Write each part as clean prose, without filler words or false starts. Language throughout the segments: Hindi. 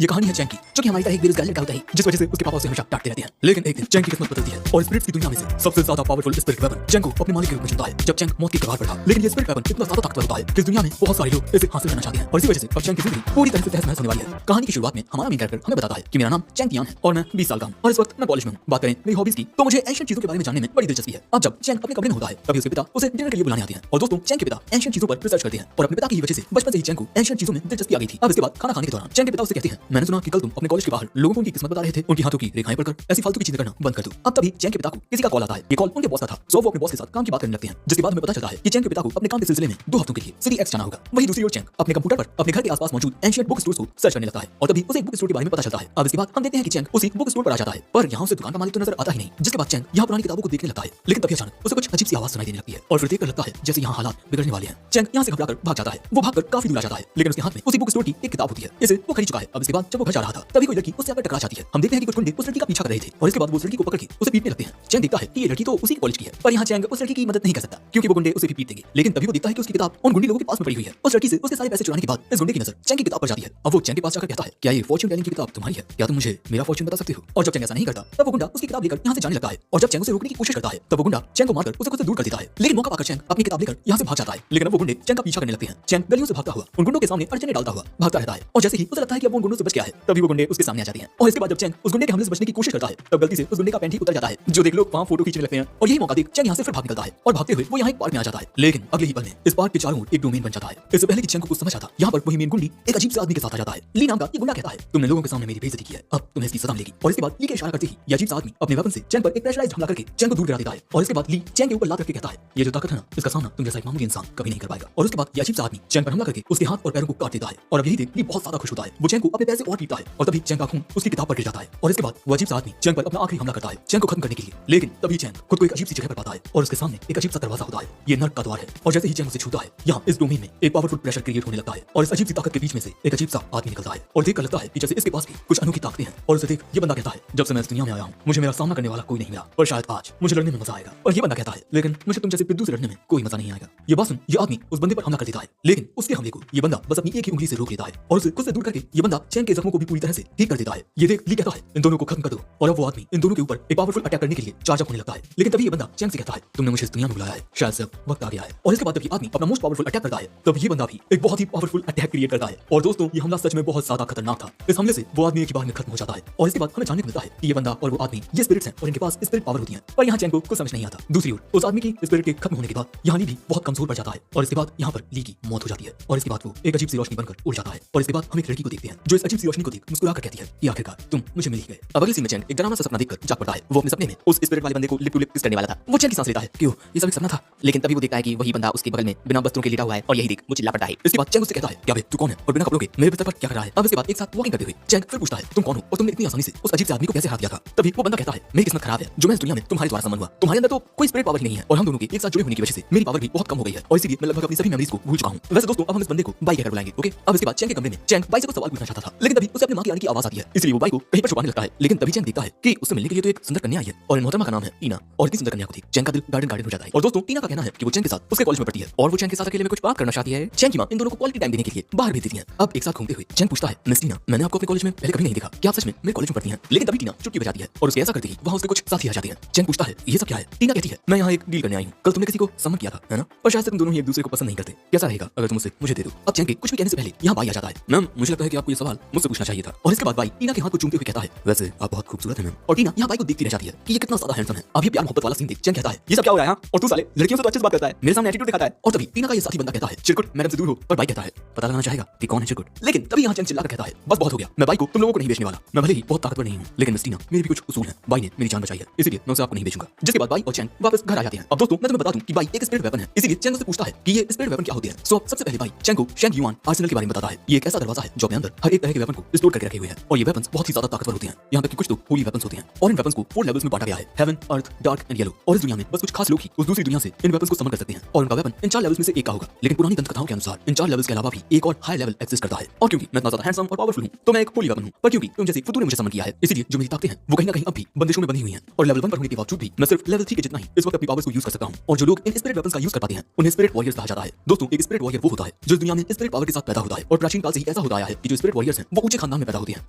ये कहानी है चैंक की, जो कि हमारी तरह एक बेरोजगार लड़का होता है जिस वजह से उसके पापा उसे हमेशा डांटते रहते हैं। लेकिन एक दिन चैंक की किस्मत बदलती है और स्पिरिट्स की दुनिया में से सबसे ज्यादा पावरफुल स्पिरिट वेपन चैंक को अपने मालिक के रूप में चुनता है। जब चैंक मौत की कगार पर था, लेकिन ये स्पिरिट वेपन इतना ज्यादा ताकतवर होता है कि इस दुनिया में बहुत सारे लोग इसे हासिल करना चाहते हैं और इसी वजह से अब चैंक की जिंदगी पूरी तरह से तहस नहस होने वाली है। कहानी की शुरुआत में हमारा मेन कैरेक्टर हमें बताता है कि मेरा नाम चैंक यान है और मैं 20 साल का हूं और इस वक्त मैं कॉलेज में हूं। बात करें मेरी हॉबीज की, तो मुझे एंशिएंट चीजों के बारे में जानने में बड़ी दिलचस्पी है। अब जब चैंक अपने कमरे में होता है, तभी उसके पिता उसे डिनर के लिए बुलाने आते हैं और दोस्तों चैंक के पिता एंशिएंट चीजों पर रिसर्च करते हैं और अपने पिता की वजह से बचपन से ही चैंक को एंशिएंट चीजों में दिलचस्पी आ गई थी। अब इसके बाद खाना खाने के दौरान चैंक के पिता उसे कहते हैं, मैंने सुना कि कल तुम अपने कॉलेज के बाहर लोगों को उनकी किस्मत बता रहे थे, उनकी हाथों की रेखाएं पढ़कर ऐसी फालतू की चीजें करना बंद कर दो। अब तभी चैंक के पिता को किसी का कॉल आता है। ये कॉल उनके बॉस का था। सो वो अपने बॉस के साथ काम की बात करने लगते हैं, जिसके बाद हमें पता चलता है कि चैंक के पिता को अपने काम के सिलसिले में 2 हफ्तों के लिए सिटी एक्स जाना होगा। वहीं दूसरी ओर चैंक अपने कंप्यूटर पर अपने घर के आसपास मौजूद एंशिएंट बुक स्टोर्स को सर्च करने लगता है और तभी उसे एक बुक स्टोर के बारे में पता चलता है। अब इसके बाद हम देखते हैं कि चैंक उसी बुक स्टोर पर आ जाता है, पर यहाँ उसे दुकान का मालिक तो नजर आता ही नहीं। जिसके बाद चैंक यहाँ पुरानी किताबों को देखने लगता है, लेकिन तभी अचानक उसे कुछ अजीब सी आवाज सुनाई देने लगती है और फिर देखकर लगता है जैसे यहाँ हालात बिगड़ने वाले हैं। चैंक यहाँ से घबराकर भाग जाता है। वो भागकर काफी दूर आ जाता है, लेकिन उसके हाथ में उसी बुक स्टोर की एक किताब होती है। इसे वो खरीद चुका है। अब इसके बाद जब वो घर जा रहा था, तभी कोई लड़की उससे आकर टकरा जाती है। हम देखते हैं कि कुछ गुंडे उस लड़की का पीछा कर रहे थे और इसके बाद वो उस लड़की को पकड़ के उसे पीटने लगते हैं। चैंक देखता है कि ये लड़की तो उसी कॉलेज की है, पर यहाँ चैंक उस लड़की की मदद नहीं कर सकता क्योंकि वो गुंडे उसे भी पीट देंगे। लेकिन तभी वो देखता है कि उसकी किताब उन गुंडे लोगों के पास में पड़ी हुई है। उस लड़की से उसके सारे पैसे चुराने के बाद इस गुंडे की नजर चैंक की किताब पर जाती है। अब वो चैंक के पास जाकर कहता है, क्या ये फॉर्च्यून टेलिंग की किताब तुम्हारी है? क्या तुम मुझे मेरा फॉर्च्यून बता सकते हो? और जब चैंक ऐसा नहीं करता, तब वो गुंडा उसकी किताब लेकर यहाँ से जाने लगता है और जब चैंक उसे रोकने की कोशिश करता है, तब वो गुंडा चैंक को मारकर उसे खुद से दूर कर देता है। लेकिन मौका पाकर चैंक अपनी किताब लेकर यहाँ से भाग जाता है। लेकिन अब वो गुंडे चैंक का पीछा करने लगते हैं। चैंक गलियों से भागता हुआ उन गुंडों के सामने अड़चने डालता हुआ भागता रहता है और जैसे ही उसे लगता है कि अब वो उन गुंडों से बच गया है, तभी वो गुंडे उसके सामने आ जाते हैं। और इसके बाद जब चैंक उस गुंडे के हमले से बचने की कोशिश करता है, तब गलती से उस गुंडे का पैंट ही उतर जाता है। जो देख लोग वहाँ फोटो खींचने लगते हैं और यही मौका देख चैंक यहाँ से फिर भाग निकलता है और भागते हुए वो यहाँ एक पार्क में आ जाता है। लेकिन अगले ही पल में इस पार्क के चारों ओर एक डोमेन बन जाता है। इससे पहले कि चैंक को कुछ समझ आता, यहाँ पर वही मेन गुंडी एक अजीब से आदमी के साथ आ जाता है। ली नाम का ये गुंडा कहता है, तुमने लोगों के सामने मेरी बेइज्जती की है, अब तुम्हें इसकी सजा मिलेगी। और इसके बाद ली के इशारा करते ही ये अजीब सा आदमी अपने वेपन से चैंक पर एक प्रेशराइज्ड हमला करके चैंक को दूर गिरा देता है। और इसके बाद ली चैंक के ऊपर लात करके कहता है, ये जो ताकत है ना, इसका सामना तुम जैसा एक मामूली इंसान कभी नहीं कर पाएगा। और उसके बाद ये अजीब सा आदमी चैंक पर हमला करके उसके हाथ और पैरों को काट देता है। और अब यही देख ली बहुत ज्यादा खुश होता है। वो चैंक को अपने पैर से और पीटता है और तभी चैंक का खून उसकी किताब पर गिर जाता है। और इसके बाद वो अजीब सा आदमी चैंक पर अपना आखिरी हमला करता है चैंक को खत्म करने के लिए। लेकिन तभी चैंक खुद को एक अजीब सी जगह पर पाता है और उसके सामने एक अजीब सा दरवाजा होता है। ये नर्क का द्वार है और जैसे ही चैंक उसे छूता है, यहाँ इस डोमेन में एक पावरफुल प्रेशर क्रिएट होने लगता है और इस अजीब सी ताकत के बीच में से एक अजीब सा आदमी निकलता है और देखकर लगता है कि जैसे इसके पास भी कुछ अनोखी ताकतें हैं। और उसे देख ये बंदा कहता है, जब से मैं इस दुनिया में आया हूँ मुझे मेरा सामना करने वाला कोई नहीं मिला, पर शायद आज मुझे लड़ने में मजा आएगा। और ये बंदा कहता है, लेकिन मुझे तुम जैसे पिद्दू से लड़ने में कोई मजा नहीं आएगा। ये बात सुन ये आदमी उस बंदे पर हमला कर देता है, लेकिन उसके हमले को ये बंदा बस अपनी एक ही उंगली से रोक लेता है और उसे खुद से दूर करके ये बंदा चैंक के जख्मों को भी पूरी तरह से ठीक कर देता है। ये देख ली कहता है, इन दोनों को खत्म कर दो। और अब वो आदमी इन दोनों के ऊपर एक पावरफुल अटैक करने के लिए चार्ज अप होने लगता है। लेकिन तभी ये बंदा चैंक से कहता है, तुमने मुझे इस दुनिया में बुलाया है, शायद से वक्त आ गया है। और इसके बाद जब ये आदमी अपना मोस्ट पावरफुल अटैक करता है, तब ये बंदा भी एक बहुत ही पावरफुल अटैक क्रिएट करता है। और दोस्तों ये हमला सच में बहुत ज्यादा खतरनाक था। इस हमले से वो आदमी एक ही बार में खत्म हो जाता है। और इसके बाद हमें जानने को मिलता है कि ये बंदा और वो आदमी ये स्पिरिट्स हैं और इनके पास स्पिरिट पावर होती है। पर यहाँ चैंक को कुछ समझ नहीं आता। दूसरी ओर उस आदमी की स्पिरिट के खत्म होने के बाद यहाँ ली भी बहुत कमजोर पड़ जाता है और इसके बाद यहाँ पर ली की मौत हो जाती है। और इसके बाद वो एक अजीब सी रोशनी बनकर उड़ जाता है। और इसके बाद हम एक लड़की को देखते हैं जो इस अजीब सी रोशनी को देख मुस्कुरा कर कहती है कि आखिरकार तुम मुझे मिल ही गए। अब अगली सीन में चैंक एक डरावना सा सपना देखकर जाग पड़ता है। वो अपने सपने में उस स्पिरिट वाले बंदे को लिप टू लिप किस करने वाला था। वो चैंक की सांस लेता है, क्यों ये सब एक सपना था। लेकिन तभी वो देखता है कि वही बंदा उसके बगल में बिना वस्त्रों के लेटा हुआ है और यही देख वो चिल्ला पड़ता है। इसके बाद चैंक उससे कहता है, क्या बे तू कौन है और बिना कपड़ों के मेरे बिस्तर पर क्या कर रहा है। अब इसके बाद एक साथ वॉकिंग करते हुए चैंक फिर पूछता है, तुम कौन हो और तुमने इतनी आसानी से उस अजीब से आदमी को कैसे हरा दिया था। तभी वो बंदा कहता है, मेरी किस्मत खराब है जो मैं इस दुनिया में तुम्हारे द्वारा समन हुआ। तुम्हारे अंदर तो कोई स्पिरिट पावर ही नहीं है और हम दोनों के एक साथ जुड़े होने की वजह से मेरी पावर भी बहुत कम हो गई है और इसीलिए मैं लगभग अपनी सभी मेमोरीज को भूल चुका हूँ। वैसे दोस्तों अब हम इस बंदे को बाई कहकर बुलाएंगे, ओके। अब इसके बाद चैंक के कमरे में चैंक बाई से कुछ सवाल पूछना चाहता था, लेकिन तभी उसे अपनी मां की आने की आवाज आती है, इसलिए वो बाई को कहीं पर छुपाने लगता है। लेकिन तभी चैंक देखता है कि उससे मिलने के लिए तो एक सुंदर कन्या आई है और इन मोहतरमा का नाम है टीना। और इतनी सुंदर कन्या को देख चैंक का दिल गार्डन गार्डन हो जाता है। और दोस्तों टीना का कहना है कि वो चैंक के साथ उसके कॉलेज में पढ़ती है और वो चैंक के साथ अकेले में कुछ बात करना चाहती है। चैंक की मां इन दोनों को क्वालिटी टाइम देने के लिए बाहर भेज देती है। अब एक साथ घूमते हुए चैंक पूछता है, मिस टीना मैंने आपको अपने कॉलेज में पहले कभी नहीं देखा, क्या आप सच में मेरे कॉलेज में पढ़ती हैं? लेकिन तभी टीना चुटकी बजाती है और उसके ऐसा करते ही वहां उसके कुछ साथी आ जाते हैं। चैंक पूछता है, ये सब क्या है? टीना कहती है, मैं यहाँ एक डील करने आई हूँ, कल तुमने किसी को समन किया था है ना, पर शायद से तुम दोनों ही एक दूसरे को पसंद नहीं करते, कैसा रहेगा अगर तुम उसे मुझे दे दो। अब चैंक के कुछ भी कहने से पहले यहाँ बाई आ जाता है। मैम मुझे लगता है कि आपको ये सवाल मुझसे पूछना चाहिए था। और इसके बाद बाई टीना के हाथ को चूमते हुए कहता है, वैसे आप बहुत खूबसूरत हैं मैम। और टीना यहाँ बाई को देखती रह जाती है कि ये कितना ज्यादा हैंडसम है। अब ये प्यार मोहब्बत वाला सीन देख चैंक कहता है, ये सब क्या हो रहा है और तू साले लड़कियों से तो अच्छे से बात करता है, मेरे सामने एटीट्यूड दिखाता है। और तभी टीना का ये साथी बंदा कहता है, चिरकुट मैडम से दूर हो। और बाई कहता है, पता लगाना चाहेगा कि कौन है चिरकुट। लेकिन तभी यहाँ चैंक चिल्लाकर कहता है, बस बहुत हो गया, मैं बाई को तुम लोगों को नहीं बेचने वाला। मैं भले ही बहुत ताकतवर नहीं हूँ, लेकिन मिस टीना मेरे भी कुछ उसूल है। बाई ने मेरी जान बचाई है, इसलिए मैं उसे आपको नहीं बेचूंगा। जिसके बाद बाई और चैंक वापस घर आ जाते हैं। अब दोस्तों मैं तुम्हें बता दूं कि बाई एक स्पिरिट वेपन है, इसलिए चैंक से पूछता है कि ये स्पिरिट वेपन क्या होती है। सो सबसे पहले बाई चैंक को शेंग युआन आर्सेनल के बारे में बताता है। ये एक ऐसा दरवाजा है जो अपने अंदर हर एक तरह के वेपन को स्टोर करके रखे हुए हैं और ये वेपन्स बहुत ही ज्यादा ताकतवर होते हैं। यहाँ तक कि कुछ तो होली वेपन्स होते हैं और इन वेपन्स को 4 लेवल्स में बांटा गया है, heaven, earth, dark and yellow. और इस दुनिया में बस कुछ खास लोग ही उस दूसरी दुनिया से इन वेपन्स को समन कर सकते हैं और उनका वेपन इन 4 लेवल्स में से एक का होगा। लेकिन पुरानी दंत कथाओं के अनुसार इन 4 लेवल्स के अलावा भी एक और हाई लेवल एग्जिस्ट करता है। और क्योंकि मैं इतना ज्यादा हैंडसम और पावरफुल हूँ तो मैं एक होली वेपन हूँ, पर क्योंकि तुम जैसे फुतू ने मुझे समन किया है इसलिए जो मेरी ताकतें हैं वो कहीं ना कहीं अब भी बंदिशों में बंधी हुई हैं। और लेवल 1 पर होने के बावजूद भी मैं सिर्फ लेवल 3 के जितना ही इस वक्त अपनी पावर्स को यूज कर सकता हूँ। और जो लोग इन स्पिरिट वेपन्स का यूज कर पाते हैं उन्हें स्पिरिट वॉरियर्स कहा जाता है। दोस्तों एक स्पिरिट वॉरियर वो होता है जो दुनिया में स्पिरिट पावर के साथ पैदा होता है और प्राचीन काल से ही ऐसा होता आया है कि जो स्पिरिट वॉरियर्स हैं वो ऊंचे खानदान में पैदा होती है,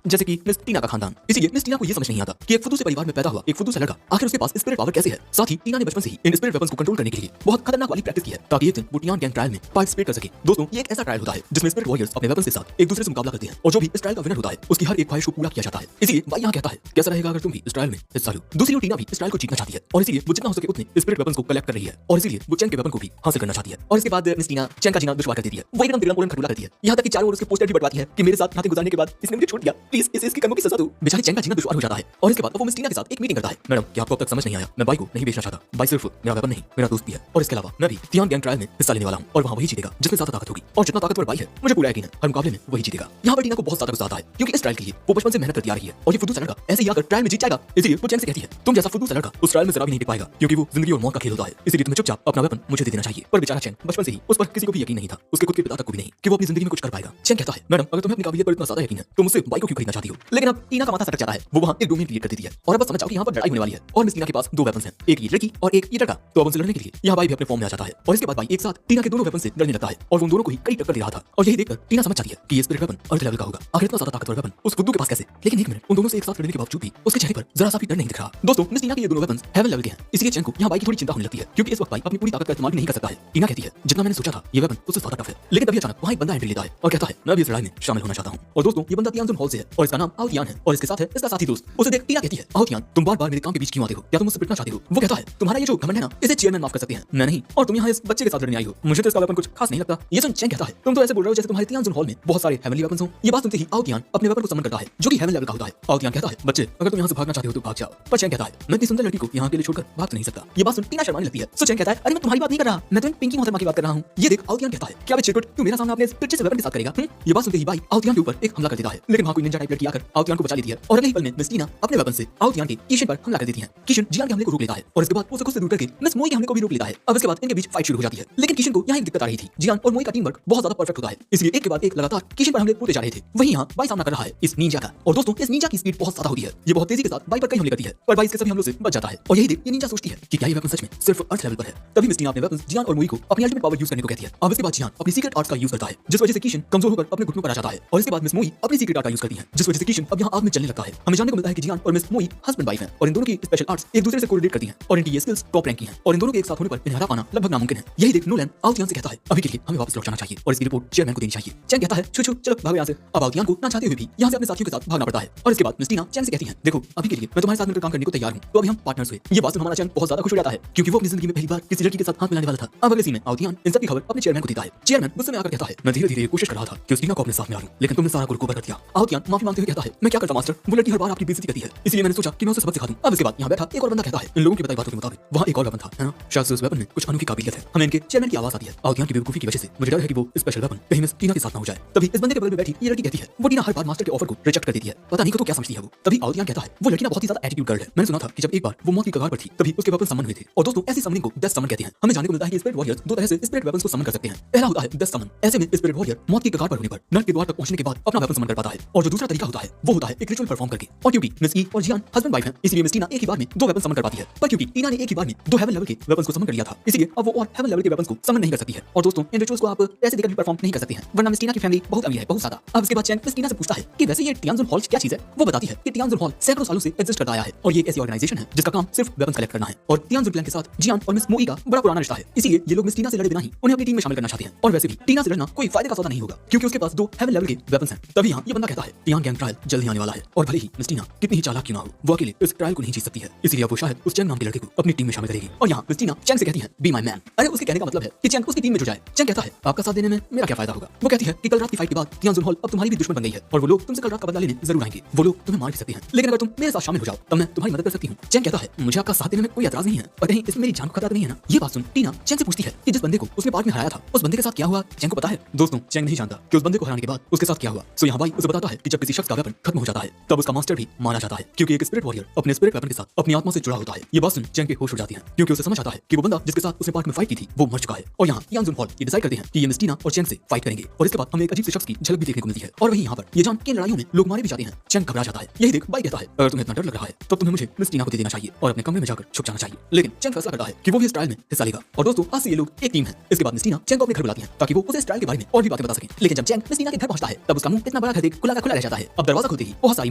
जैसे कि मिस टीना का खानदान। इसीलिए मिस टीना को ये समझ नहीं आता कि एक फुद्दू से परिवार में पैदा हुआ एक फुद्दू सा लड़का आखिर उसके पास स्पिरिट पावर कैसे है। साथ ही टीना ने बचपन से ही इन स्पिरिट वेपन्स को कंट्रोल करने के लिए बहुत खतरनाक वाली प्रैक्टिस की है, ताकि एक दिन वो टियान गैंग ट्रायल में पार्टिसिपेट कर सके। दोस्तों, ये एक ऐसा ट्रायल होता है जिसमें स्पिरिट वॉरियर्स अपने वेपन्स के साथ एक दूसरे से मुकाबला करते हैं, और जो भी इस ट्रायल का विनर होता है उसकी हर एक ख्वाहिश को पूरा किया जाता है। इसीलिए भाई यहाँ कहता है, कैसा रहेगा अगर तुम भी इस ट्रायल में हिस्सा लो। दूसरी ओर टीना भी इस ट्रायल को जीतना चाहती है, और इसीलिए वो जितना हो सके उतने स्पिरिट वेपन्स को कलेक्ट कर रही है, और इसीलिए वो चैंग के वेपन को भी हासिल करना चाहती है। और इसके बाद मिस टीना चैंग का जीना दुश्वार कर देती है। वो एकदम तिरंगा पोलन खटुला करती है, यहाँ तक कि चारों ओर उसके पोस्टर भी बटवाती है कि मेरे साथ रातें गुजारने के बाद इसने मुझे छोड़ दिया, प्लीज इसे इसकी कर्मों की सजा दो। बेचारी चैंग का जीना दुश्वार हो जाता है, और इसके बाद वो मिस टीना के साथ एक मीटिंग करता है। मैडम, क्या आपको अब तक समझ नहीं आया? मैं बाई को नहीं बेचना चाहता। बाई सिर्फ मेरा वेपन नहीं, मेरा दोस्त भी है, और इसके अलावा मैं भी टियान गैंग ट्रायल में हिस्सा लेने वाला हूँ, और वहाँ वही जीतेगा जिसमें ज्यादा ताकत होगी। और जितना ताकतवर बाई है मुझे पूरा यकीन है हर मुकाबले में वही जीतेगा। यहाँ पर टीना को बहुत ज्यादा गुस्सा आता है, क्योंकि इस ट्रायल के लिए वो बचपन से मेहनत करती आ रही है, और ये फुद्दू सा लड़का ऐसे ही आकर ट्रायल में जीत जाएगा। इसलिए वो चैंग से कहती है, तुम जैसा फुद्दू सा लड़का उस ट्रायल में जरा भी नहीं टिक पाएगा, क्योंकि वो जिंदगी और मौत का खेल होता है। इसलिए तुम्हें चुपचाप अपना वेपन मुझे दे देना चाहिए। पर बेचारा चैंग बचपन से ही उस पर किसी को भी यकीन नहीं था, उसके खुद के पिता तक को भी नहीं, कि वो अपनी जिंदगी में कुछ कर पाएगा। चैंग कहता है, मैडम, अगर तुम्हें अपनी काबिलियत पर इतना ज्यादा यकीन है तो मुझसे बाई को क्यों खरीदना चाहती हो? लेकिन अब टीना का माथा सटक जाता है। वो वहाँ एक डोमेन क्रिएट कर देती है, और अब बस समझ जाओ कि यहाँ पर लड़ाई होने वाली है, और मिस टीना के पास दो वेपन्स हैं, एक ये लड़की और एक ये लड़का। तो अब उनसे लड़ने के लिए यहाँ बाई भी अपने फॉर्म में आ जाता है, और इसके बाद बाई एक साथ टीना के दोनों वेपन से लड़ने लगता है, और उन दोनों को ही कई टक्कर दे रहा था। और यही देखकर टीना समझ जाती है कि ये स्पिरिट वेपन अर्थ लेवल का होगा। आखिर इतना ज्यादा ताकतवर वेपन उस फुद्दू के पास कैसे? लेकिन एक मिनट, उन दोनों से एक साथ लड़ने के बावजूद भी उसके चेहरे पर जरा सा भी डर नहीं दिख रहा। दोस्तों, मिस टीना के ये दोनों वेपन्स हेवन लेवल के हैं, इसलिए चैंग को यहाँ बाई की थोड़ी चिंता होने लगती है, क्योंकि इस वक्त बाई अपनी पूरी ताकत का इस्तेमाल नहीं कर सकता है। टीना कहती है, जितना मैंने सोचा था ये वेपन उससे ज्यादा टफ है। लेकिन तभी अचानक वहाँ एक बंदा एंट्री लेता है और कहता है, मैं भी इस लड़ाई में शामिल होना चाहता हूँ। और दोस्तों, ये बंदा तियानजुन हॉल से है, और इसका नाम आओ तियान है, और इसके साथ है इसका साथी दोस्त। उसे देख टीना कहती है, आओ तियान, तुम बार बार मेरे काम के बीच क्यों आते हो? क्या तुम मुझसे पिटना चाहते हो? वो कहता है, तुम्हारा ये जो घमंड है ना, इसे चेयरमैन माफ कर सकते हैं, मैं नहीं। और तुम यहाँ इस बच्चे के साथ लड़ने आई हो, मुझे तो इसका वेपन कुछ खास नहीं लगता। ये सुन चैंग कहता है, तुम तो ऐसे बोल रहे हो जैसे तुम्हारे तियानजुन हॉल में बहुत सारे हेवनली वेपन्स हो। ये बात सुनते ही आओ तियान अपने वेपन को समन करता है, जो कि हेवन लेवल का होता है। आओ तियान कहता है, बच्चे, अगर तुम यहाँ से भागना चाहते हो तो भाग जाओ। पर चैंग कहता है, मैं इतनी सुंदर लड़की को यहाँ के लिए छोड़कर भाग तो नहीं सकता। ये बात सुन टीना शर्माने लगती है। सो चैंग कहता है, अरे मैं तुम्हारी बात नहीं कर रहा, मैं तो पिंकी मोहतरमा की बात कर रहा हूँ। ये देख आओ तियान कहता है, क्या बे चिरकुट, तू मेरा सामना अपने पिच्चे से वेपन के साथ करेगा? ये बात सुनते ही बाई आओ तियान के ऊपर एक हमला कर देता है, लेकिन वहाँ कोई निंजा टाइप लड़की आकर आओ तियान को बचा लेती है, और अगले ही पल में मिस टीना अपने वेपन से आओ तियान के किशन पर हमला कर देती है। किशन जियान के हमले को रोक लेता है, और इसके बाद उसे खुद से दूर करके मिस मोई के हमले को भी रोक लेता है। अब इसके बाद इनके बीच फाइट शुरू हो जाती है, लेकिन किशन को यहाँ एक दिक्कत आ रही थी। जियान और मोई का टीम वर्क बहुत ज्यादा परफेक्ट होता है, इसलिए एक के बाद एक लगातार किशन पर हमले होते जा रहे थे। वहीं यहाँ बाई सामना कर रहा है इस निंजा का, और दोस्तों इस निंजा की स्पीड बहुत ज्यादा होती है। ये बहुत तेजी के साथ बाई पर कई हमले करती है, पर बाई इसके सभी हमलों से बच जाता है। और यही देख ये निंजा सोचती है कि क्या ये वेपन सच में सिर्फ अर्थ लेवल पर है। तभी मिस टीना अपने वेपन जियान और मोई को अपनी अल्टीमेट पावर यूज करने को कहती है। अब इसके बाद जियान अपनी सीक्रेट आर्ट्स का यूज करता है, जिस वजह से किशन कमजोर होकर अपने घुटनों पर आ जाता है, और इसके बाद मिस मोई अपनी सीक्रेट आर्ट का यूज करती है, जिस वजह से किशन अब यहाँ आग में जलने लगता है। हमें जानने को मिलता है कि जियान और मिस मोई हस्बैंड वाइफ हैं, और इन दोनों की स्पेशल आर्ट्स एक दूसरे से कोरिलेट करती हैं, और इनकी ये स्किल्स टॉप रैंक की हैं, और इन दोनों के एक साथ होने पर इन्हें हरा पाना लगभग नामुमकिन है। यही देख नोलैन आओ तियान से कहता है, अभी के लिए हमें वापस लौट जाना चाहिए और इसकी रिपोर्ट चेयरमैन को देनी चाहिए। चैंग कहता है, छू छू चलो भागो यहाँ से। अब आओ तियान को ना चाहते हुए भी यहाँ से अपने साथियों के साथ भागना पड़ता है, और इसके बाद मिस टीना चैंग से कहती है, देखो अभी के लिए मैं तुम्हारे साथ मिलकर काम करने को तैयार हूँ, तो अभी हम पार्टनर्स हुए। ये बात सुन हमारा चैंग बहुत ज्यादा खुश हो जाता है, क्योंकि वो अपनी जिंदगी में पहली बार किसी लड़की के साथ हाथ मिलाने वाला था। अब अगले सीन में आओ तियान इन सब की खबर अपने चेयरमैन को देता है। चेयरमैन गुस्से में आकर कहता है, मैं धीरे धीरे कोशिश कर रहा था कि उस टीना को अपने साथ में ला लूं, लेकिन तुमने सारा कुल कर दिया। आओ तियान माफी मांगते हुए कहता है, मैं क्या करता मास्टर, वो लड़की हर बार आपकी बेइज्जती करती है, इसलिए मैंने सोचा कि मैं उसे सबक सिखा दूं। अब इसके बाद यहाँ बैठा एक और बंदा कहता है, इन लोगों की बताई बातों के मुताबिक वहाँ एक और वेपन था, है ना? शायद से उस वेपन में कुछ अनोखी काबिलियत है। हमें इनके चेयरमैन की आवाज आती है। आओ तियान की बेवकूफी की वजह से मुझे डर है कि वो स्पेशल वेपन कहीं मिस टीना के साथ ना हो जाए। तभी इस बंदे के बगल में बैठी ये लड़की कहती है, वो टीना हर बार मास्टर के ऑफर को रिजेक्ट कर देती है, पता नहीं को तो क्या समझती है वो। तभी आओ तियान कहता है, वो लड़की ना बहुत ही ज्यादा एटीट्यूड गर्ल है। मैंने सुना था कि जब एक बार वो मौत की कगार पर थी तभी उसके वेपन समन हुए थे, और दोस्तों ऐसी समनिंग को डेथ समन कहते हैं। हमें जानने को मिलता है कि स्पिरिट वॉरियर्स दो तरह से स्पिरिट वेपन्स को समन कर सकते हैं। पहला होता है डेथ समन, ऐसे में स्पिरिट वॉरियर मौत की कगार पर होने पर नर्क के द्वार तक पहुंचने के बाद अपना वेपन समन कर पाता है, और जो दूसरा तरीका होता है वो होता है एक रिचुअल परफॉर्म करके। और क्योंकि मिस ई और जियान हस्बैंड वाइफ हैं, इसलिए मिस टीना एक ही बार में दो वेपन समन कर पाती है, पर क्योंकि टीना ने एक ही बार में दो हेवन लेवल के वेपन्स को समन कर लिया था, इसलिए अब वो और हेवन लेवल के वेपन्स को समन नहीं कर सकती है। और दोस्तों इन रिचुअल्स को आप ऐसे देकर भी परफॉर्म नहीं कर सकते हैं, वरना मिस टीना की फैमिली बहुत अमीर है, बहुत ज्यादा। अब इसके बाद चैंग मिस टीना से पूछता है कि वैसे ये तियानजुन हॉल क्या चीज है। वो बताती है कि तियानजुन हॉल सैकड़ों सालों से एग्जिस्ट करता आया है, और ये एक ऐसी ऑर्गेनाइजेशन है जिसका काम सिर्फ वेपन्स कलेक्ट करना है। और तियानजुन क्लैन के साथ जियान और मिस मोई का बड़ा पुराना रिश्ता है, इसलिए ये लोग मिस टीना से लड़े बिना ही उन्हें अपनी टीम में शामिल करना चाहते हैं। और वैसे भी टीना से लड़ना कोई फायदे का सौदा नहीं होगा, क्योंकि उसके पास दो हेवन लेवल के वेपन्स हैं। तभी यहाँ ये बंदा कहता है, टियान गैंग ट्रायल जल्द ही आने वाला है, और भले ही मिस टीना कितनी ही चालाक क्यों ना हो, वो अकेले इस ट्रायल को नहीं जीत सकती है, इसलिए वो शायद उस चैंग नाम के लड़के को अपनी टीम में शामिल करेगी। और यहाँ मिस टीना चैंग से कहती है, बी माय मैन। अरे उसके कहने का मतलब है कि चैंग उसकी टीम में जुड़ जाए। चैंग कहता है, आपका साथ देने में मेरा क्या फायदा होगा। वो कहती है कि कल रात की फाइट के बाद तियानजुन हॉल अब तुम्हारी भी दुश्मन बन गई है, और वो लोग तुमसे कल रात का बदला लेने जरूर आएंगे। वो लोग तुम्हें मार भी सकते हैं, लेकिन अगर तुम मेरे साथ शामिल हो जाओ तब मैं तुम्हारी मदद कर सकती हूँ। चैंग कहता है, मुझे आपका साथ देने में कोई एतराज नहीं है, पर कहीं इसमें मेरी जान को खतरा तो नहीं है ना। ये बात सुन टीना चैंग से पूछती है कि जिस बंदे को उसने पार्क में हराया था उस बंदे के साथ क्या हुआ, चैंग को पता है। दोस्तों चैंग नहीं जानता कि उस बंदे को हराने के बाद उसके साथ क्या हुआ। सो यहाँ भाई उसे बताता है कि जब किसी शख्स का वेपन खत्म हो जाता है तब उसका मास्टर भी मारा जाता है, क्योंकि एक स्पिरिट वॉरियर अपने स्पिरिट वेपन के साथ अपनी आत्मा से जुड़ा होता है। ये बात सुन चैंग के होश उड़ जाती है, क्योंकि उसे समझ आता है कि वो बंदा जिसके साथ उसने पार्क में फाइट की थी वो मर चुका है। और यहाँ तियानजुन हॉल ये डिसाइड करते हैं कि ये मिस टीना और चैंग से फाइट करेंगे, और इसके बाद हमें एक अजीब से शख्स की झलक भी देखने को मिलती है। और वही यहाँ पर ये जान कि लड़ाइयों में लोग मारे भी जाते हैं। चैंग घबरा जाता है। यही देख बाई कहता है, अगर तुम्हें इतना डर लग रहा है तो तुम्हें मुझे मिस टीना को दे देना चाहिए और अपने कमरे में जाकर छुप जाना चाहिए। लेकिन चैंग फैसला करता है कि वो भी इस ट्रायल में हिस्सा लेगा। और दोस्तों आज से ये लोग एक टीम है। इसके बाद मिस टीना चैंग को अपने घर बुलाती है ताकि वो उसे इस ट्रायल के बारे में और भी बातें बता सके। लेकिन जब चैंग मिस टीना के घर पहुंचता है तब उसका मुंह इतना बड़ा घर देख खुला का खुला रह जाता है। अब दरवाजा खुलते ही बहुत सारी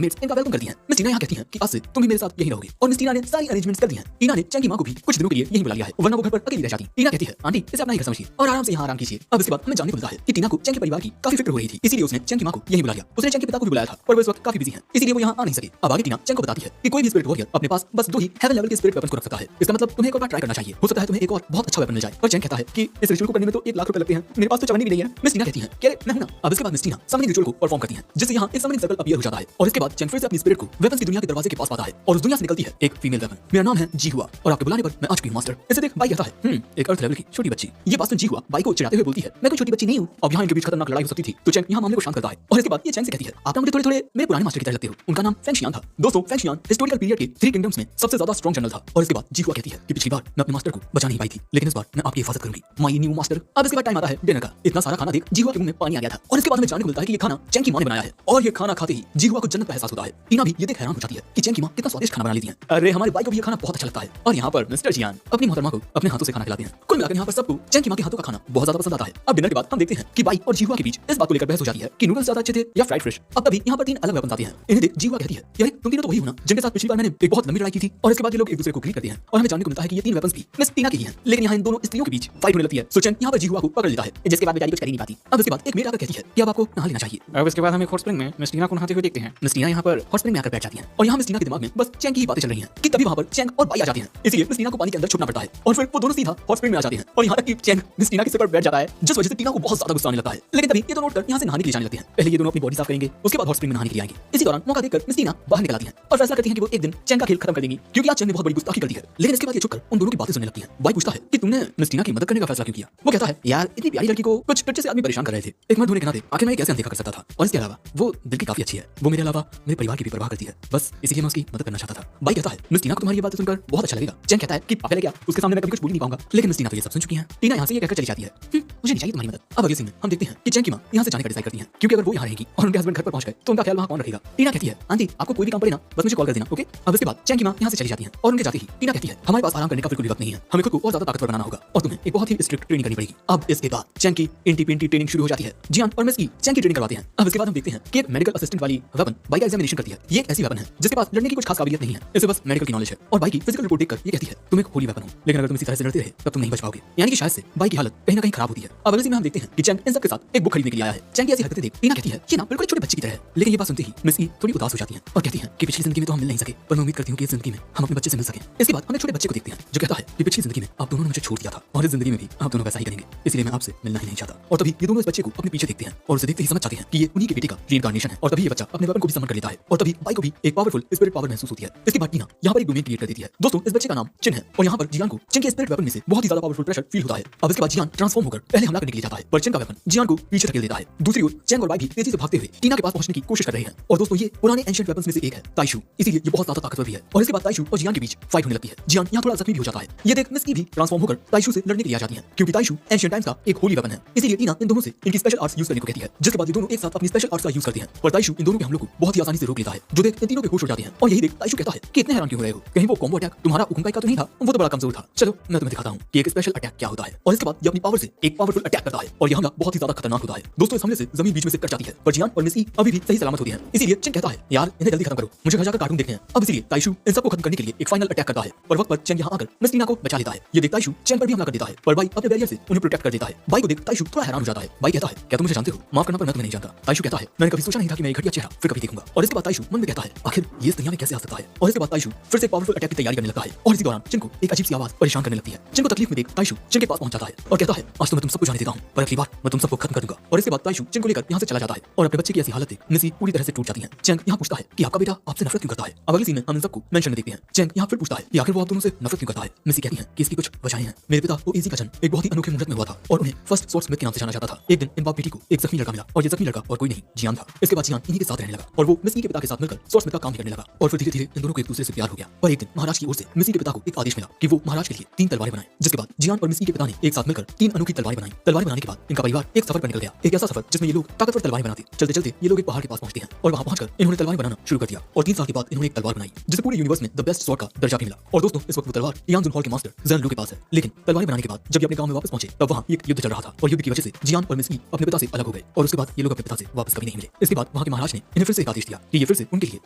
मेट्स इनका वेलकम करती हैं। मिस टीना यहाँ कहती हैं कि आज से तुम भी मेरे साथ यहीं रहोगे और मिस टीना ने सारी अरेंजमेंट्स कर दी हैं। टीना ने चैंग की माँ को भी कुछ दिनों के लिए यहीं बुला लिया है, वरना वो घर पर अकेली रह जाती। टीना कहती है आंटी इसे अपना ही घर समझिए और आराम से यहाँ आराम कीजिए। अब इसके बाद हमें जानने को मिलता है कि टीना को चैंग के परिवार की काफी फिक्र हो रही थी, इसीलिए उसने चैंग की माँ को यहीं बुला लिया। उसने चैंग के पिता को भी बुलाया था पर वो इस वक्त काफी बिजी हैं, इसीलिए वो यहाँ आ नहीं सके। अब आगे टीना चैंग को बताती है कि कोई भी स्पिरिट वॉरियर अपने पास बस 2 ही हेवन लेवल के स्पिरिट वेपन को रख सकता है। इसका मतलब तुम्हें एक और बार ट्राई करना चाहिए, हो सकता है तुम्हें एक और बहुत अच्छा वेपन मिल जाए। और चैंग कहता है कि इस रिचुअल को करने में तो 1 लाख रुपए लगते हैं, मेरे पास तो चवन्नी भी नहीं है। मिस टीना कहती है कि अरे मैं हूं ना। अब इसके बाद मिस टीना समनिंग रिचुअल को परफॉर्म करती है, जिससे यहाँ एक समनिंग सर्कल अपीयर हो जाता है और इसके बाद चैंग फिर से अपनी स्पिरिट को वेपन्स की दुनिया के दरवाजे के पास पाता है और उस दुनिया से निकलती है एक फीमेल वेपन। मेरा नाम है जी हुआ और आपके बुलाने पर मैं आ चुकी हूं मास्टर। इसे देख बाई कहता है एक अर्थ लेवल की छोटी बच्ची। ये बात सुन जी हुआ बाई को चिढ़ाते हुए बोलती है मैं कोई छोटी बच्ची नहीं हूं। अब यहाँ इनके बीच खतरनाक लड़ाई हो सकती थी तो चैंग यहाँ मामले को शांत करता है और इसके बाद ये चैंग से कहती है आप मुझे थोड़े मेरे पुराने मास्टर की तरह लगते हो। उनका नाम फेंग शियान था। दोस्तों फेंग शियान हिस्टोरिकल पीरियड के 3 किंगडम्स में सबसे ज्यादा स्ट्रॉन्ग जनरल था। और इसके बाद जी हुआ कहती है कि पिछली बार मैं अपने मास्टर को बचा नहीं पाई थी, लेकिन इस बार मैं आपकी हिफाजत करूंगी माय न्यू मास्टर। अब इसके बाद टाइम आता है डिनर का। इतना सारा खाना देख जी हुआ के मुंह में पानी आ गया था और इसके बाद हमें जानने को मिलता है कि ये खाना चैंग की मां ने बनाया है और ये खाना खाते ही जी हुआ को जन्नत का एहसास होता है। टीना भी ये देख हैरान हो जाती है कि चैंग की मां कितना स्वादिष्ट खाना बना लेती है। अरे हमारे बाई को भी ये खाना बहुत अच्छा लगता है और यहाँ पर मिस्टर जियान अपनी मोहतरमा को अपने हाथों से खाना खिलाते हैं। कुल मिलाकर यहाँ पर सबको चैंग की मां के हाथों का खाना बहुत ज्यादा पसंद आता है। अब डिनर के बाद हम देखते हैं कि बाई और जी हुआ के बीच इस बात को लेकर बहस हो जाती है कि नूडल्स ज्यादा अच्छे थे या फ्राइड फिश। अब तभी यहाँ पर 3 अलग वेपन्स आते हैं। इन्हें देख जी हुआ कहती है यार तुम तीनों तो वही हो ना जिनके साथ पिछली बार मैंने एक बहुत लंबी लड़ाई की थी। और इसके बाद ये लोग एक दूसरे को ग्रीट करते हैं और हमें जानने को मिलता है कि ये 3 वेपन्स भी मिस टीना की ही हैं, लेकिन यहाँ इन दोनों स्त्रियों के बीच फाइट होने लगती है। सो चैंग यहाँ पर जी हुआ को पकड़ लेता है, जिसके बाद बेचारी कुछ कर ही नहीं पाती। अब इसके बाद एक मेड आकर कहती है कि अब आपको नहा लेना चाहिए। अब इसके बाद हम एक हॉट स्प्रिंग में मिस टीना को नहाते हुए देखते हैं। मिस टीना यहाँ पर हॉट स्प्रिंग में आकर बैठ जाती है और यहाँ मिस टीना के दिमाग में बस चैंग की ही बातें चल रही हैं कि तभी वहाँ पर चैंग और बाई आ जाती हैं। इसलिए मिस टीना को पानी के अंदर छुपना पड़ता है और फिर वो दोनों सीधा हॉट स्प्रिंग में आ जाते हैं और यहाँ तक कि चैंग मिस टीना के सिर पर बैठ जाता है, जिस वजह से टीना को बहुत ज्यादा गुस्सा आने लगता है। लेकिन तभी ये दोनों उठकर यहाँ से नहाने के लिए जाने लगते हैं। पहले ये दोनों अपनी बॉडी साफ करेंगे, उसके बाद हॉट स्प्रिंग में नहाने के लिए आएंगे। इसी दौरान मौका देखकर मिस टीना बाहर निकल आती है और फैसला करती है कि वो एक दिन चैंग का खेल खत्म कर देंगी, क्योंकि आज चैंग ने बहुत बड़ी गुस्ताखी कर दी है। लेकिन इसके बाद ये छुपकर उन दोनों की बातें सुनने लगती है। बाई पूछता है कि तुमने मिस टीना की मदद करने का फैसला क्यों किया। वो कहता है यार इतनी प्यारी लड़की को कुछ टच्चे से आदमी परेशान कर रहे थे, एक मर्द होने के नाते आखिर मैं कैसे अनदेखा कर सकता था। और इसके अलावा वो दिल की काफी अच्छी है, वो मेरे अलावा मेरे परिवार की भी परवाह करती है, बस इसीलिए मैं उसकी मदद करना चाहता था। बाई कहता है मिस टीना को तुम्हारी ये बातें सुनकर बहुत अच्छा लगेगा। चैंग कहता है कि पागल है क्या, उसके सामने मैं कभी कुछ बोल नहीं पाऊंगा। लेकिन मिस टीना तो ये सब सुन चुकी है। टीना यहाँ से ये कहकर चली जाती है मुझे नहीं चाहिए तुम्हारी मदद। अब अगले सीन में हम देखते हैं कि चैंग की मां यहाँ से जाने का डिसाइड करती है, क्योंकि अगर वो यहाँ रहेगी और उनके हस्बैंड घर पर पहुंच गए तो उनका ख्याल वहाँ कौन रखेगा। टीना कहती है आंटी आपको कोई भी काम पड़े ना बस मुझे कॉल कर देना, ओके। अब इसके बाद चैंग की मां यहाँ से चली जाती है और उनके जाते ही टीना कहती है हमारे पास आराम करने का बिल्कुल भी वक्त नहीं है, हमें खुद को और ज्यादा ताकतवर बनाना होगा और तुम्हें एक बहुत ही स्ट्रिक्ट ट्रेनिंग करनी पड़ेगी। अब इसके बाद चैंग की इंटी पिंटी ट्रेनिंग शुरू हो जाती है। जियान और मिस की चैंग की ट्रेनिंग करवाते हैं। अब इसके बाद हम देखते हैं कि एक मेडिकल असिस्टेंट वाली वेपन बाई का एग्जामिनेशन करती है। ये एक ऐसी वेपन है जिसके पास लड़ने की कुछ खास काबिलियत नहीं है, इसे बस मेडिकल की नॉलेज है। और बाई की फिजिकल रिपोर्ट देखकर ये कहती है तुम एक होली वेपन हो, लेकिन अगर तुम इसी तरह से लड़ते रहे तब तुम नहीं बच पाओगे। यानी कि शायद से बाई की हालत कहीं ना कहीं खराब होती है। अब अगले सीन में हम देखते हैं कि चैंग इन सब के साथ एक बुक खरीदने के लिए आया है। चैंग की ऐसी हरकतें देख टीना कहती है ये ना बिल्कुल छोटे बच्चे की तरह है। लेकिन ये बात सुनते ही मिस ई थोड़ी उदास हो जाती है और कहती है कि पिछली जिंदगी में तो हम मिल नहीं सके, पर मैं उम्मीद करती हूँ कि इस जिंदगी में हम अपने बच्चे से मिल सके। इसके बाद हम एक छोटे बच्चे को देखते हैं जो कहता है कि पिछली जिंदगी में आप दोनों ने मुझे छोड़ दिया था और इस जिंदगी में भी आप दोनों वैसा ही करेंगे, इसलिए मैं आपसे मिलना ही नहीं चाहता। और तभी ये दोनों इस बच्चे को अपने पीछे देखते हैं और उसे देखते ही समझ जाते हैं कि ये उन्हीं के बेटे का रीइंकार्नेशन है। और तभी ये बच्चा अपने वेपन को भी समन कर लेता है और तभी बाई को भी एक पावरफुल स्पिरिट पावर महसूस होती है। इसके बाद टीना यहाँ पर एक डोमेन क्रिएट कर देती है। दोस्तों इस बच्चे का नाम चिन है और यहाँ पर जियान को चिन के स्पिरिट वेपन में से बहुत ही ज्यादा पावरफुल प्रेशर फील होता है। अब इसके बाद जियान ट्रांसफॉर्म होकर पहले हमला करने के लिए जाता है, पर चिन का वेपन जियान को पीछे धकेल देता है। दूसरी ओर चैंग और बाई भी तेजी से भागते हुए टीना के पास पहुंचने की कोशिश कर रहे हैं। और दोस्तों ये पुराने एंशिएंट वेपन्स में से एक है ताइशू, इसीलिए ये बहुत ज्यादा ताकतवर भी है। और इसके बाद ताइशू और जियान के बीच फाइट होने लगती है। जियान यहाँ थोड़ा जख्मी भी हो जाता है। ये देख मिस की भी ट्रांसफॉर्म होकर ताइशू से लड़ने के लिए आ जाती है, क्योंकि ताइशू एंशिएंट टाइम्स का एक होली वेपन है। इसीलिए टीना इन दोनों से इनकी स्पेशल आर्ट्स यूज करने को कहती है, जिसके बाद ये दोनों एक साथ अपनी स्पेशल आर्ट्स का यूज करते हैं। पर ताइशू इन दोनों के हमलों को बहुत ही आसानी से रोक लेता है, जो देख इन तीनों के होश उड़ जाते हैं। और यही देख ताइशू कहता है कि इतने हैरान क्यों हो रहे हो, कहीं वो कॉम्बो अटैक तुम्हारा उकुंकाई का तो नहीं था, वो तो बड़ा कमजोर था। चलो मैं तुम्हें दिखाता हूँ कि एक स्पेशल अटैक क्या होता है। और इसके बाद ये अपनी पावर से एक पावरफुल अटैक करता है और ये हमला बहुत ही ज्यादा खतरनाक होता है। दोस्तों इस हमले से जमीन बीच में से कट जाती है, पर जियान और मिस ई अभी भी सही सलामत होती है। इसीलिए चिन कहता है यार इन्हें जल्दी खत्म करो, मुझे घर जाकर कार्टून देखने हैं। अब इसीलिए ताइशू इन सबको खत्म करने के लिए एक फाइनल अटैक करता है और वक्त पर चैंग यहाँ आकर मिस टीना को बचा लेता है। ये देख ताइशू चैंग पर भी हमला कर देता है, पर बाई अपने बैरियर से उन्हें प्रोटेक्ट कर देता है। बाई को देख ताइशू थोड़ा हैरान हो जाता है। बाई कहता है क्या तुम मुझे जानते हो, माफ करना पर मैं तुम्हें नहीं जानता। ताइशू कहता है मैंने कभी सोचा नहीं था कि मैं एक घटिया चेहरा फिर कभी देखूंगा। और इसके बाद ताइशू मन में कहता है आखिर ये इस दुनिया में कैसे आ सकता है। और इसके बाद ताइशू फिर से पावरफुल अटैक की तैयारी करने लगता है और इसी दौरान चिन को एक अजीब सी आवाज परेशान करने लगती है। चिन को तकलीफ में देख ताइशू चिन के पास पहुंच जाता है और कहता है आज तो मैं तुम सबको जाने देता हूं, पर अगली बार मैं तुम सबको खत्म कर दूंगा। और इसके बाद ताइशू चिन को लेकर यहाँ से चला जाता है और अपने बच्चे की ऐसी हालत देख मिस ई पूरी तरह से टूट जाती है। चैंग यहाँ पूछता है कि आपका बेटा आपसे नफरत क्यों करता है। अब अगले सीन में हम इन सबको मेंशन में देखते हैं। चैंग यहाँ फिर पूछता है कि आखिर वो आप दोनों से नफरत क्यों करता है। मिस ई कहती है कि इसकी कुछ वजहें हैं। मेरे पिता वो इजी का जन्म एक बहुत ही अनोखे मुहूर्त में हुआ था और उन्हें फर्स्ट स्वॉर्ड स्मिथ के नाम से जाना जाता था। एक दिन इन बाप बेटी को एक जख्मी लड़का मिला और ये जख्मी लड़का और कोई नहीं जियान था। इसके बाद जियान इन्हीं के साथ रहने लगा और वो मिस ई के पिता के साथ मिलकर स्वॉर्ड स्मिथ का काम करने लगा और फिर धीरे धीरे इन दोनों को एक दूसरे से प्यार हो गया। और एक दिन महाराज की ओर से मिस ई के पिता को एक आदेश मिला कि वो महाराज के लिए 3 तलवारें बनाए, जिसके बाद जियान और मिस ई के पिता ने एक साथ मिलकर 3 अनोखी तलवारें बनाई। तलवारें बनाने के बाद इनका परिवार एक सफर पर निकल गया, एक ऐसा सफर जिसमें ये लोग ताकतवर तलवारें बनाते। चलते चलते ये लोग एक पहाड़ के पास पहुंचते हैं और वहां पहुंचकर इन्होंने तलवारें बनाना शुरू कर दिया और 3 साल के बाद इन्होंने एक तलवार बनाई जिसे पूरे यूनिवर्स में द बेस्ट स्वॉर्ड का दर्जा भी मिला। और दोस्तों इस वक्त वो तलवार यान जुन हॉल के मास्टर ज़न लू के पास है। लेकिन तलवारें बनाने के बाद जब ये अपने गांव में वापस पहुंचे तब वहां एक युद्ध चल रहा था और युद्ध की वजह से जियान और मिस ई अपने पिता से अलग हो गए और उसके बाद ये लोग अपने पिता से से वापस कभी नहीं मिले। इसके बाद वहाँ के महाराज ने इन्हें फिर से एक आदेश दिया कि ये फिर से उनके लिए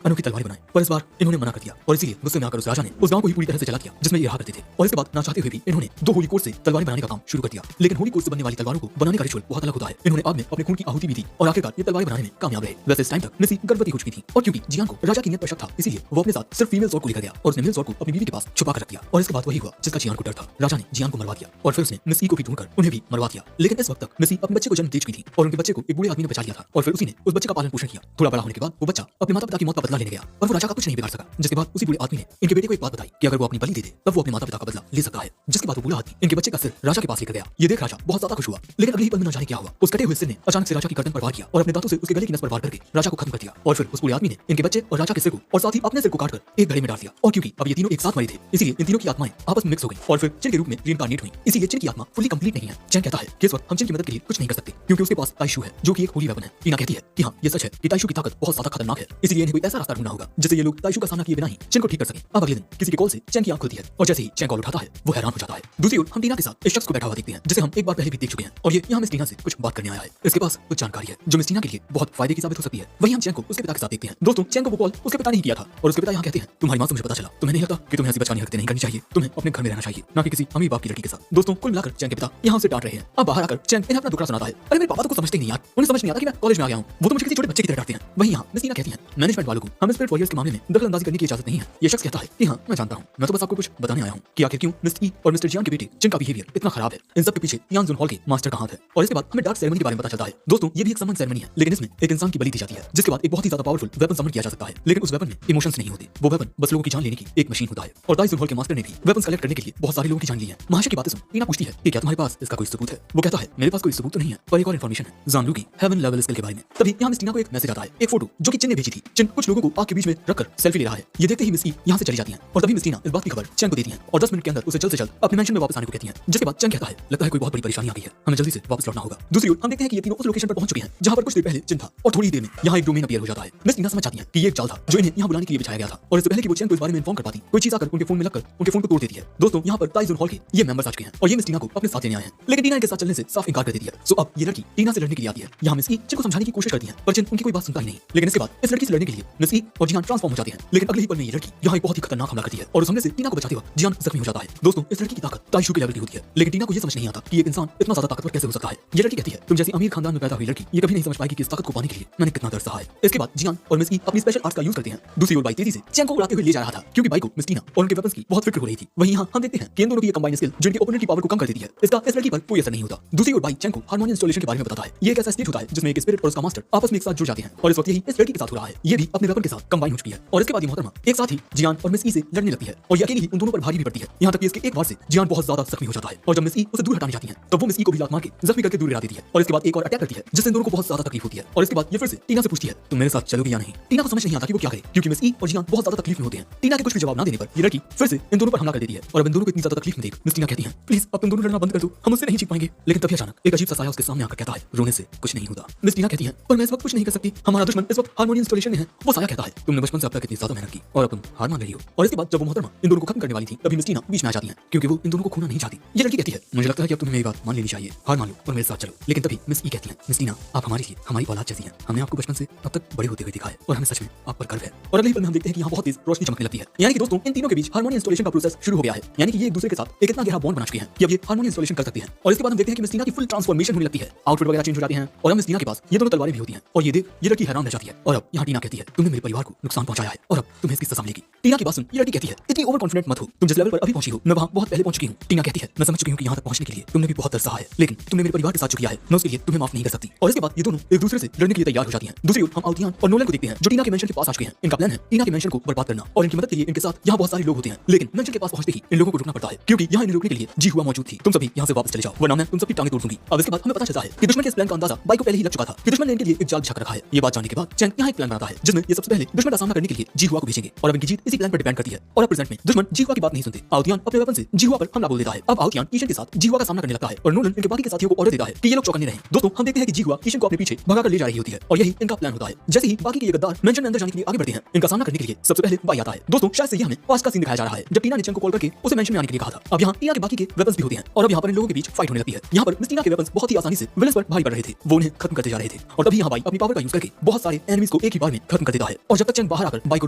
अनोखी तलवारें बनाएं, पर इस बार इन्होंने मना कर दिया और इसीलिए गुस्से में आकर उस राजा ने उस गांव को ही पूरी तरह से जला दिया जिसमें ये रहा करते थे। और इसके बाद ना चाहते हुए भी इन्होंने 2 होली कोर्स से तलवारें बनाने का काम शुरू कर दिया। लेकिन होली कोर्स से बनने वाली तलवारों को बनाने का रिचुअल बहुत अलग होता है। इन्होंने आग में अपने खून की आहुति भी दी और आखिरकार ये तलवारें बनाने में कामयाब रहे। वैसे इस टाइम तक मिसी गर्भवती हो चुकी थी और क्योंकि जियान को राजा की नियत पर शक था इसीलिए वो अपने साथ सिर्फ फीमेल स्वॉर्ड को लेकर गया और उसने मेल स्वॉर्ड को अपनी बीवी के पास छुपा कर रख दिया। और इसके बाद वही हुआ जिसका जियान को डर था। राजा ने जियान को मरवा दिया और फिर उसने मिसी को भी ढूंढकर उन्हें भी मरवा दिया। लेकिन इस वक्त तक मिसी अपने बच्चे को जन्म दे चुकी थी और उनके बच्चे को एक बूढ़े आदमी ने बचा लिया था और फिर उसी ने उस बच्चे का पालन पोषण किया। थोड़ा बड़ा होने के बाद वो बच्चा अपने माता पिता की मौत का बदला लेने गया और वो राजा का कुछ नहीं बिगाड़ सका। जिसके बाद उसी बूढ़े आदमी ने इनके बेटे को एक बात बताई कि अगर वो अपनी बलि दे दे तब वो अपने माता पिता का बदला ले सकता है। जिसके बाद वो बूढ़ा आदमी इनके बच्चे का सिर राजा के पास लेकर गया। ये देख राजा बहुत ज्यादा खुश हुआ, लेकिन अगले ही पल में न जाने क्या हुआ उस कटे हुए सिर ने अचानक से राजा की गर्दन पर वार किया और अपने दांतों से उसके गले की नस पर वार करके राजा को खत्म कर दिया। और फिर उस बूढ़े आदमी ने इनके बच्चे और राजा के सिर को और साथ ही अपने सिर को काटकर एक घड़े में डाल दिया। और क्योंकि अब ये तीनों एक साथ मरे थे इसीलिए इन तीनों की आत्माएं आपस में मिक्स हो गई और फिर चिन के रूप में रीइंकार्नेट हुई। इसीलिए चिन की आत्मा फुली कंप्लीट नहीं है। चैन कहता है कि इस वक्त हम चिन की मदद के लिए कुछ नहीं कर सकते क्योंकि उसके पास ताइशू है जो कि एक होली वेपन है। टीना कहती है कि हाँ ये सच है कि ताइशू की ताकत बहुत ज्यादा खतरनाक है, इसलिए इन्हें कोई ऐसा रास्ता ढूंढना होगा जिससे ये लोग ताइशू का सामना किए बिना ही चिन को ठीक कर सकें। अब अगले दिन किसी के कॉल से चैन की आंख खुलती है और जैसे ही चैन कॉल उठाता है वो हैरान हो जाता है। दूसरी ओर हम टीना के साथ इस शख्स को बैठा हुआ देखते हैं जिसे हम एक बार पहले भी देख चुके हैं और ये यहाँ मिस टीना से कुछ बात करने आया है। इसके पास कुछ जानकारी है जो मिस टीना के लिए बहुत फायदे की साबित हो सकती है। वहीं हम चैन को उसके पिता के साथ देखते हैं। दोस्तों चैन को वो कॉल उसके पिता ने किया था और उसके पिता यहाँ कहते हैं तुम्हारी माँ से मुझे पता चला, तुम्हें नहीं लगता कि तुम्हें ऐसी बचकानी हरकतें नहीं करनी चाहिए, तुम्हें अपने घर में रहना चाहिए ना कि किसी अमीर बाप की लड़की के साथ। दोस्तों कुल मिलाकर चैन के पिता यहाँ से डांट रहे हैं। अब बाहर आकर चैन इन्हें अपना दुखड़ा सुनाता है। अरे मेरे पापा तो कुछ समझते नहीं यार, उन्हें समझ नहीं आता कि मैं कॉलेज में आ गया हूँ, वो तो मुझे किसी छोटे बच्चे की तरह डांटते हैं। वहीं यहाँ मिस टीना कहती है मैनेजमेंट वालों को हम स्पिरिट वॉरियर्स के मामले में दखलंदाजी करने की इजाजत नहीं है। ये शख्स कहता है कि हाँ मैं जानता हूँ, मैं तो बस आपको कुछ बताने आया हूँ कि आखिर क्यों मिस्टर ई और मिस्टर जियान के बेटे जिनका बिहेवियर इतना खराब है। इन सब के पीछे यान जुन हॉल के मास्टर का हाथ है। और इसके बाद हमें डार्क सेरेमनी के बारे में पता चलता है। दोस्तों ये भी एक समन सेरेमनी है लेकिन इसमें एक इंसान की बलि दी जाती है जिसके बाद एक बहुत ही ज्यादा पावरफुल वेपन समन किया जा सकता है। लेकिन उस वेपन में इमोशंस नहीं होते, वो वेपन बस लोगों की जान लेने की एक मशीन होता है। और दाई जुन हॉल के मास्टर ने भी वेपन्स कलेक्ट करने के लिए बहुत सारे लोगों की जान ली है। महाशय की बातें सुन टीना पूछती है कि क्या तुम्हारे पास इसका कोई सबूत है। वो कहता है मेरे पास कोई सबूत तो नहीं है पर एक और इन्फॉर्मेशन है, जान लूंगी हेवन लेवल स्किल के बारे में। तभी यहाँ मिस टीना को एक मैसेज आता है, एक फोटो जो कि चिन ने भेजी थी। चिन कुछ लोगों को आग के बीच में रखकर सेल्फी ले रहा है। ये देखते ही मिस ई यहाँ से चली जाती है और तभी मिस टीना इस बात की खबर चैन को देती है और 10 मिनट के अंदर उसे जल्द से जल्द अपने मैंशन में वापस आने को कहती है। जिसके बाद चैन कहता है लगता है कोई बहुत बड़ी परेशानी आ गई है, हमें जल्दी से वापस लौटना होगा। दूसरी ओर हम देखते हैं कि ये तीनों उस लोकेशन पर पहुंच चुके हैं जहां पर कुछ देर पहले चिन था और थोड़ी देर में यहाँ एक डोमेन अपीयर हो जाता है। मिस टीना समझ जाती है कि ये एक चाल था जो इन्हें यहाँ बुलाने के लिए बिछाया गया था और इससे पहले कि वो चैन को इस बारे में इन्फॉर्म कर पाती कोई चीज आकर उनके फोन में लगकर उनके फोन को तोड़ देती है। दोस्तों यहाँ पर ताइजुन हॉल के ये मेंबर्स आ चुके हैं और ये मिस टीना को अपने साथ लेने आए हैं लेकिन टीना के साथ चलने से साफ इनकार कर देती है। सो अब ये लड़की टीना से लड़ने के लिए आती है। यहाँ मिस ई चिन को समझाने की कोशिश करती है पर चिन उनकी कोई बात सुनता ही नहीं। लेकिन इसके बाद इस लड़की से लड़ने के लिए मिस ई और जियान ट्रांसफॉर्म हो जाते हैं। लेकिन अगले ही पल में ये लड़की यहाँ एक बहुत ही खतरनाक हमला करती है और उस हमले से टीना को बचाते हुए जियान जख्मी हो जाता है। दोस्तों इस लड़की की ताकत ताइशू के लेवल की होती है लेकिन टीना को ये समझ नहीं आता कि एक इंसान इतना ज्यादा ताकतवर कैसे हो सकता है। ये लड़की कहती है तुम जैसी अमीर खानदान में पैदा हुई लड़की ये कभी नहीं समझ पाएगी कि इस ताकत को पाने के लिए मैंने कितना दर्द सहा है। इसके बाद जियान और मिस ई अपनी स्पेशल आर्ट्स का यूज करते हैं। दूसरी ओर बाइक तेजी से चैन को उड़ाते हुए ले जा रहा था क्योंकि बाइक को मिस टीना और उनके वेपन्स की बहुत फिक्र हो रही थी। वहीं यहाँ हम देखते हैं कि इन दोनों की कंबाइंड स्किल जो इनके ओपोनेंट की पावर को कम कर देती है इसका इस लड़की पर कोई असर नहीं होता। दूसरी ओर बाइक चैन को हार्मोनियम इंस्टॉलेशन के बारे में बताता है। ये एक ऐसा स्टेट होता है जिसमें एक स्पिरिट और उसका मास्टर आपस में एक साथ जुड़ जाते हैं और इस वक्त यही इस लड़की के साथ हो रहा है। ये भी अपने वेपन के साथ कंबाइन हो चुकी है और इसके बाद ये मोहतरमा एक साथ ही जियान और मिस ई से लड़ने लगती है और ये अकेली ही उन दोनों पर भारी भी पड़ती है। यहाँ तक कि इसके एक बार से जियान बहुत ज्यादा जख्मी हो जाता है और जब मिस ई उसे दूर हटाने जाती है तब वो मिस ई को भी लात मार के जख्मी करके दूर गिरा देती है और इसके बाद एक और अटैक करती है जिससे इन दोनों को बहुत ज्यादा तकलीफ होती है। और इसके बाद ये फिर से टीना से पूछती है तुम मेरे साथ चलोगी या नहीं। टीना को समझ नहीं आता कि वो क्या करे क्योंकि मिस ई और जियान बहुत ज्यादा तकलीफ में होते हैं। टीना के कुछ भी जवाब न देने पर ये लड़की फिर से इन दोनों पर हमला कर देती है और अब इन दोनों को इतनी ज्यादा तकलीफ में देख मिस टीना कहती है प्लीज अब तुम दोनों लड़ना बंद कर दो, हम उससे नहीं जीत पाएंगे। लेकिन तभी अचानक एक अजीब सा साया उसके सामने आकर कहता है रोने से कुछ नहीं होता। मिस टीना कहती है पर मैं इस वक्त कुछ नहीं कर सकती, हमारा दुश्मन इस वक्त हार्मोनियम इंस्टॉलेशन में है। वो साया कहता है तुमने बचपन से अब तक इतनी ज्यादा मेहनत की और अब तुम हार मान रही हो। और इसके बाद जब वो मोहतरमा इन दोनों को खत्म करने वाली थी तभी मिस टीना बीच में आ जाती है क्योंकि वो इन दोनों को खोना नहीं चाहती। ये लड़की कहती है मुझे लगता है कि अब तुम्हें मेरी बात मान लेनी चाहिए, हार मान लो और मेरे साथ चलो। लेकिन तभी मिस ई कहती है मिस टीना आप हमारी थी, हमारी औलाद जैसी हैं, हमने आपको बचपन से अब तक बड़े होते हुए दिखा है और हमें सच में आप पर गर्व है। और अगले पल में हम देखते हैं कि यहाँ बहुत तेज रोशनी चमकने लगती है। यानी कि दोस्तों इन तीनों के बीच हार्मोनियम इंस्टॉलेशन का प्रोसेस शुरू हो गया है। यानी कि ये एक दूसरे के साथ एक इतना गहरा बॉन्ड बना चुके हैं कि अब ये हार्मोनियम इंस्टॉलेशन कर सकते हैं। और इसके बाद हम देखते हैं कि मिस टीना की फुल ट्रांसफॉर्मेशन होने लगती है, आउटफिट वगैरह चेंज हो जाते हैं और मिस टीना के पास ये दोनों तलवारें भी होती हैं। और ये देख ये लड़की हैरान रह जाती है और अब यहाँ टीना कहती है तुमने मेरे परिवार को नुकसान पहुंचाया है और अब तुम्हें इसकी सजा मिलेगी। टीना की बात सुन ये लड़की कहती है इतनी ओवर कॉन्फिडेंट मत हो, तुम जिस लेवल पर अभी पहुंची हो मैं वहां बहुत पहले पहुंच चुकी हूँ। टीना कहती है मैं समझ चुकी हूँ कि यहाँ तक पहुंचने के लिए तुमने भी बहुत दर्द सहा है लेकिन तुमने मेरे परिवार के साथ जो किया है मैं उसके लिए तुम्हें माफ नहीं कर सकती। और इसके बाद ये दोनों एक दूसरे से लड़ने के लिए तैयार हो जाती हैं। दूसरी ओर हम आउटियान और नोलन को देखते हैं जो टीना के मेंशन के पास आ चुके हैं। इनका प्लान है टीना के मेंशन को बर्बाद करना और इनकी मदद के लिए इनके साथ यहाँ बहुत सारे लोग होते हैं। लेकिन मेंशन के पास पहुंचते ही इन लोगों को रुकना पड़ता है क्योंकि यहाँ इन्हें रोकने के लिए जी हुआ मौजूद थी। तुम सभी यहाँ से वापस चले जाओ वरना मैं तुम सबकी टांगें तोड़ दूंगी। अब इसके बाद हमें पता चलता है कि दुश्मन के इस प्लान का अंदाजा बाइक को पहले ही लग चुका था कि दुश्मन ने इनके लिए एक जाल बिछा कर रखा है। ये बात जानने के बाद चैन यहाँ एक प्लान बनाता है जिसमें ये सबसे पहले दुश्मन का सामना करने के लिए जी हुआ को भेजेंगे और अब इनकी जीत इसी प्लान पर डिपेंड करती है। और अब प्रेजेंट में दुश्मन जीहुआ की बात नहीं सुनते। आउतियान अपने वेपन से जीहुआ पर हमला बोल देता है। अब आउतियान किशन के साथ जीहुआ का सामना करने लगता है और नोलन इनके बाकी के साथियों को ऑर्डर देता है कि ये लोग चौकन्ने रहें। दोस्तों हम देखते हैं कि जीहुआ किशन को अपने पीछे भगाकर ले जा रही होती है और यही इनका प्लान होता है। जैसे ही बाकी के ये गद्दार मेंशन में अंदर जाने के लिए आगे बढ़ते हैं, इनका सामना करने के लिए सबसे पहले बाई आता है। दोस्तों शायद से ये हमें पास का सीन दिखाया जा रहा है जब टीना ने चंग को कॉल करके उसे मेंशन में आने के लिए कहा था। अब यहाँ टीना के बाकी के वेपन्स भी होते हैं और अब यहाँ पर इन लोगों के बीच फाइट होने लगती है। यहाँ पर मिस टीना के वेपन्स बहुत ही आसानी से विलेंस पर भारी पड़ रहे थे, वो उन्हें खत्म करते जा रहे थे और तभी यहाँ बाई अपनी पावर का यूज करके बहुत सारे एनिमीज को एक ही बार में खत्म कर देता है। और जब तक चंग बाहर आकर बाई को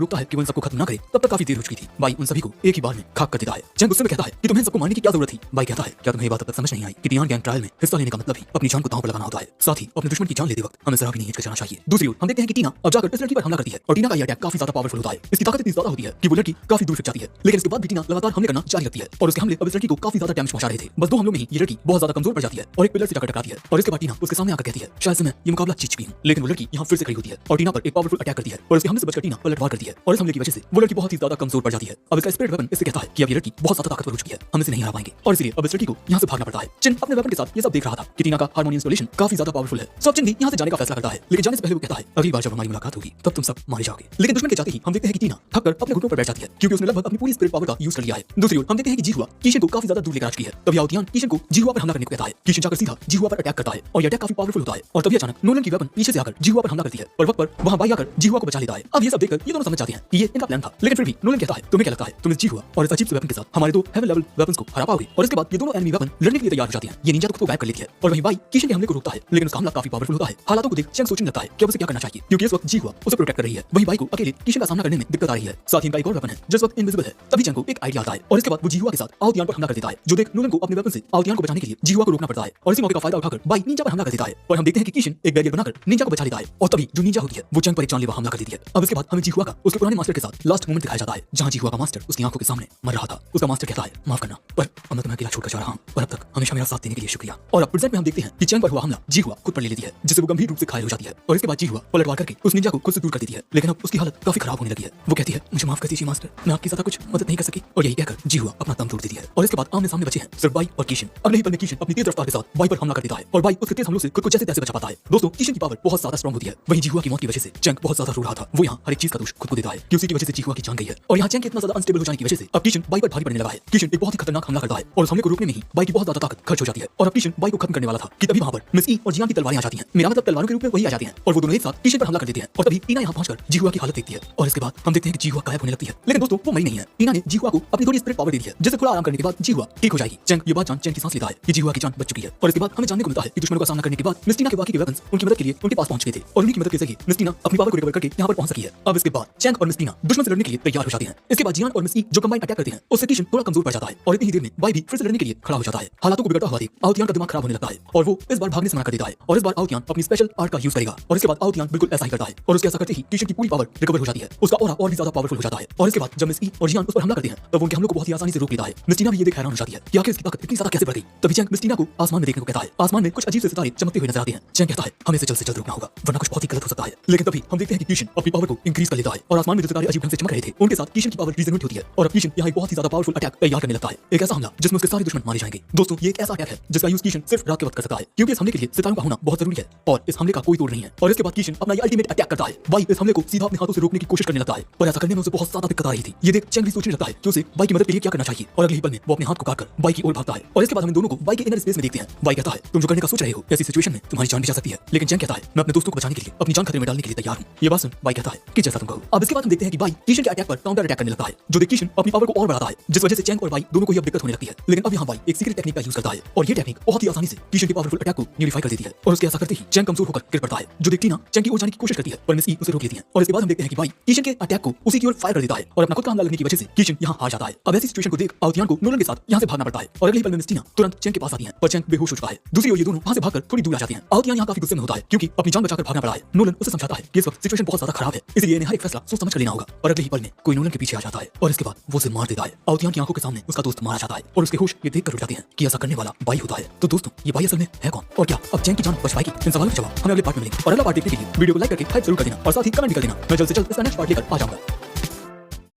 रोकता है कि वो इन सबको खत्म न करे, तब तक काफी देर हो चुकी थी। बाई उन सभी को एक ही बार में खाक कर देता है। चंग गुस्से में कहता है कि तुम्हें सबको मारने की क्या जरूरत थी। बाई कहता है क्या तुम्हें ये बात अब तक समझ नहीं आई कि टियान गैंग ट्रायल में हिस्सा लेने का मतलब ही अपनी जान को दांव पर लगाना होता है। साथ ही अपने दुश्मन की जान लेते वक्त हमें जरा भी नहीं हिचकिचाना चाहिए। दूसरी ओर हम देखते हैं कि टीना अब जाकर इस लड़की पर हमला करती है और टीना का ये अटैक काफी ज्यादा पावरफुल होता है। इसकी ताकत इतनी ज्यादा होती है कि वो लड़की काफी दूर फिर जाती है, लेकिन इसके बाद भी टीना लगातार हमले करना जारी रखती है और उसके हमले अब इस लड़की को काफी ज्यादा डैमेज पहुंचा रहे थे। बस 2 हमलों में ही ये लड़की बहुत ज्यादा कमजोर पड़ जाती है और एक पिलर से जाकर टकराती है और इसके बाद टीना उसके सामने आकर कहती है शायद से मैं ये मुकाबला जीत चुकी हूं। लेकिन वो लड़की यहाँ फिर से खड़ी होती है और टीना पर एक पावरफुल अटैक करती है और उसके हमले से बचकर टीना पलटवार करती है और इस हमले की वजह से वो लड़की बहुत ही ज्यादा कमजोर पड़ जाती है। अब इसका स्पिरिट वेपन इससे कहता है कि अब ये लड़की बहुत ज्यादा ताकतवर हो चुकी है, हम इसे नहीं हरा पाएंगे और इसलिए अब इस लड़की को यहाँ से भागना पड़ता है। चिन अपने वेपन के साथ ये सब देख रहा था कि टीना का हार्मोनी इंस्टॉलेशन काफी ज्यादा पावरफुल है। सब चिन भी यहाँ से जाने का फैसला करता है, लेकिन जाने से पहले वो कहता है अगली बार जब हमारी मुलाकात होगी तब तुम सब मारे जाओगे। लेकिन दुश्मन के जाते ही हम देखते हैं कि टीना थककर अपने घुटनों पर बैठ जाती है क्योंकि उसने लगभग अपनी पूरी स्पिरिट पावर का यूज कर लिया है। दूसरी ओर हम देखते हैं कि जीहुआ किशन को काफी ज्यादा दूर लेकर आ चुकी है। तभी आउतियान किशन को जीहुआ पर हमला करने को कहता है। किशन जाकर सीधा जीहुआ पर अटैक करता है और ये अटैक काफी पावरफुल होता है और तभी अचानक नोलन की वेपन पीछे से आकर जीहुआ पर हमला करती है और वक्त पर वहां बाई आकर जीहुआ को बचा लेता है। अब ये सब देखकर ये दोनों समझ जाते हैं कि ये इनका प्लान था, लेकिन फिर भी नोलन कहता है तुम्हें क्या लगता है तुम इस जीहुआ और इस अजीब से वेपन के साथ हमारे 2 हेवन लेवल वेपन्स को हरा पाओगे। और इसके बाद ये दोनों एनिमी वेपन लड़ने के लिए तैयार हो जाती हैं। ये निंजा को गायब कर लेती है और वहीं बाई किशन के हमले को रोकता है, लेकिन उसका हमला काफी पावरफुल होता है। हालातों को देख चेंग सोचने लगता है कि अब उसे क्या करना चाहिए क्योंकि इस वक्त जीहुआ उसे प्रोटेक्ट कर रही है, वहीं बाई को अकेले किशन का सामना करने में दिक्कत आ रही है। साथ ही इनका एक और वेपन है जिस वक्त इनविजिबल है। तभी चेंग को एक आइडिया आता है और इसके बाद वो जीहुआ के साथ आउतियान पर हमला कर देता है, जो देख नोलन को अपने वेपन से आउतियान को बचाने के लिए जीहुआ को रोकना पड़ता है और इसी मौके का फायदा उठाकर बाई निंजा पर हमला कर देता है और हम देखते हैं कि किशन एक बैरियर बनाकर निंजा को बचा लेता है और तभी जो निंजा होती है वो चेंग पर एक जानलेवा हमला कर देती है। अब इसके बाद हमें जीहुआ का उसके पुराने मास्टर के साथ लास्ट मोमेंट दिखाया जाता है जहां जीहुआ का मास्टर उसकी आंखों के सामने मर रहा था। उसका मास्टर कहता है माफ करना पर अब मैं तुम्हें अकेला छोड़कर जा रहा हूं और अब तक हमेशा मेरा साथ देने के लिए शुक्रिया। और अब प्रेजेंट में हम देखते हैं कि चेंग पर हुआ हमला जीहुआ खुद पर ले लेती है जिससे वो गंभीर रूप से घायल हो जाती है और इसके बाद जीहुआ पलटवार करके उस निंजा को खुद से दूर कर देती है, लेकिन अब उसकी हालत काफी खराब होने लगी है। वो कहती है मुझे माफ कर दीजिए मास्टर, मैं आपकी ज्यादा कुछ मदद नहीं कर सकी और यही कहकर जीहुआ अपना दम तोड़ देती है और इसके बाद आमने सामने बचे हैं सिर्फ बाई और किशन। अगले ही पल में किशन अपनी तेज रफ्तार के साथ बाई पर हमला कर देता है और बाई उसके तेज हमलों से खुद को जैसे तैसे बचा पाता है। दोस्तों किशन की पावर बहुत ज्यादा स्ट्रांग होती है, वहीं जीहुआ की मौत की वजह से चेंग बहुत ज्यादा रो रहा था। वो यहाँ हर एक चीज का दोष खुद को देता है कि उसी की वजह से जीहुआ की जान गई है और यहाँ चेंग इतना ज्यादा अनस्टेबल हो जाने की वजह से अब किशन बाई पर भारी पड़ने लगा है। किशन एक बहुत ही खतरनाक हमला करता है और उस हमले को रोकने में ही बाई की बहुत ज्यादा ताकत खर्च हो जाती है और अब किशन बाई को खत्म करने वाला था कि तभी वहां पर मिस ई और जियान की तलवारें आ जाती हैं। मेरा मतलब तलवारों के रूप में वही आ जाती हैं और वो दोनों एक साथ किशन पर हमला कर देते हैं और तभी टीना यहाँ पहुंचकर जीहुआ की हालत देखती है और इसके बाद हम देखते हैं कि जीहुआ गायब होने लगती है। लेकिन दोस्तों वो मई नहीं है, टीना ने जीहुआ को अपनी थोड़ी स्पिरिट पावर दे दी है जिससे थोड़ा आराम करने के बाद जीहुआ ठीक हो जाएगी। चेंग ये बात जान चेंग की सांस लेता है कि जीहुआ की जान बच चुकी है और इसके बाद हमें जानने को मिलता है कि दुश्मनों का सामना करने के बाद मिस टीना के बाकी के वेपन्स उनकी मदद के लिए उनके पास पहुंच गए थे और उन्हीं की मदद के जरिए मिस टीना अपनी पावर को रिकवर करके यहाँ पर पहुंच सकी है। अब इसके बाद चेंग और मिस टीना दुश्मन से लड़ने के लिए तैयार हो जाते हैं। इसके बाद जियान और मिस ई जो कंबाइन अटैक करते हैं उससे किशन थोड़ा कमजोर पड़ जाता है और इतनी ही देर में बाई भी फिर से लड़ने के लिए खड़ा हो जाता है। हालातों को बिगड़ता हुआ देख आउतियान का दिमाग खराब होने लगता है और वो इस बार भागने से मना कर देता है और इस बार आउतियान अपनी स्पेशल आर्ट का यूज करेगा और इसके बाद आउतियान बिल्कुल ऐसा ही करता है और उसके ऐसा करते ही किशन की पूरी पावर रिकवर हो जाती है, उसका ऑरा और भी ज्यादा पावरफुल हो जाता है। और इसके बाद जब मिस ई और जियान उस पर हमला करते हैं तब उनके हमलों को बहुत ही आसानी से रोक लेता है। मिस टीना भी ये देख हैरान हो जाती है कि आखिर इसकी ताकत इतनी ज्यादा कैसे बढ़ गई। तभी चेंग मिस टीना को आसमान में देखने को कहता है। आसमान में कुछ अजीब से सितारे चमकते हुए नजर आते हैं। चेंग कहता है हमें इसे जल्द से जल्द रोकना होगा वरना कुछ बहुत ही गलत हो सकता है। लेकिन तभी हम देखते हैं कि किशन अपनी पावर को इंक्रीज कर लेता है और आसमान में जो सितारे अजीब ढंग से चमक रहे थे उनके साथ किशन की पावर रिजनरेट होती है और अब किशन यहाँ एक बहुत ही ज्यादा पावरफुल अटैक तैयार करने लगता है, एक ऐसा हमला जिसमें उसके सारे दुश्मन मारे जाएंगे। दोस्तों ये एक ऐसा अटैक है जिसका यूज किशन सिर्फ रात के वक्त कर सकता है क्योंकि इस हमले के लिए सितारों का होना बहुत जरूरी है और इस हमले का कोई तोड़ नहीं है। और इसके बाद किशन अपना ये अल्टीमेट अटैक करता है। बाई इस हमले को सीधा अपने हाथों से रोकने की कोशिश करने लगता है पर ऐसा करने में उसे बहुत ज्यादा दिक्कत आ रही थी। ये देख चेंग भी सोचने लगता है कि उसे बाई की मदद के लिए क्या करना चाहिए और अगले ही पल में वो अपने हाथ को काटकर बाई की ओर भागता है और इसके बाद हम दोनों को बाई के इनर स्पेस में देखते हैं। बाई कहता है तुम जो करने का सोच रहे हो ऐसी सिचुएशन में तुम्हारी जान भी जा सकती है, लेकिन चेंग कहता है मैं अपने दोस्तों को बचाने के लिए अपनी जान खतरे में डालने के लिए तैयार हूं। ये बात सुन बाई कहता है कि जैसा तुम कहो। अब इसके बाद हम देखते हैं कि बाई किशन के अटैक पर काउंटर अटैक करने लगता है जो देख किशन अपनी पावर को और बढ़ाता है जिस वजह से चेंग और बाई दोनों को ये दिक्कत होने लगती है। लेकिन अब यहाँ बाई एक सीक्रेट टेक्निक का यूज करता है और ये टेक्निक बहुत ही आसानी से किशन के पावरफुल अटैक को न्यूलिफाई कर देती है और उसके ऐसा करते ही चेंग कमजोर होकर गिर पड़ता है जो देखती ना चेंग की ओर जाने की कोशिश करती है पर मिस ई उसे रोक लेती है। और इसके बाद हम देखते हैं कि बाई किशन के अटैक को उसी की ओर फायर कर देता है और अपना खुद का हमला लगने की वजह से किशन यहाँ हार जाता है। अब ऐसी सिचुएशन को देख आउतियान को नोलन के साथ यहाँ से भागना पड़ता है और अगले ही पल में मिस टीना तुरंत चेंग के पास आती है पर चेंग बेहोश हो चुका है। दूसरी ओर ये दोनों वहां से भागकर थोड़ी दूर आ जाते हैं। आउतियान यहाँ काफी गुस्से में होता है क्योंकि अपनी जान बचाकर भागना पड़ा है। नोलन उसे समझाता है कि इस वक्त सिचुएशन बहुत ज्यादा खराब है इसलिए इन्हें हर एक फैसला सोच समझ कर लेना होगा और अगले ही पल में कोई नोलन के पीछे आ जाता है और इसके बाद वो उसे मार देता है। आउतियान की आंखों के सामने उसका दोस्त मारा जाता है और उसके होश ये देखकर उठ जाते हैं कि ऐसा करने वाला बाई होता है। तो दोस्तों ये बाई असल में है कौन और क्या अब चेंग की जान बच पाएगी? इन सवालों के जवाब हमें अगले पार्ट में मिलेंगे और अगला पार्ट देखने के लिए वीडियो को लाइक करके हाइप जरूर कर देना और साथ ही कमेंट भी कर देना। मैं जल्द से जल्द इसका नेक्स्ट पार्ट लेकर आ जाऊंगा।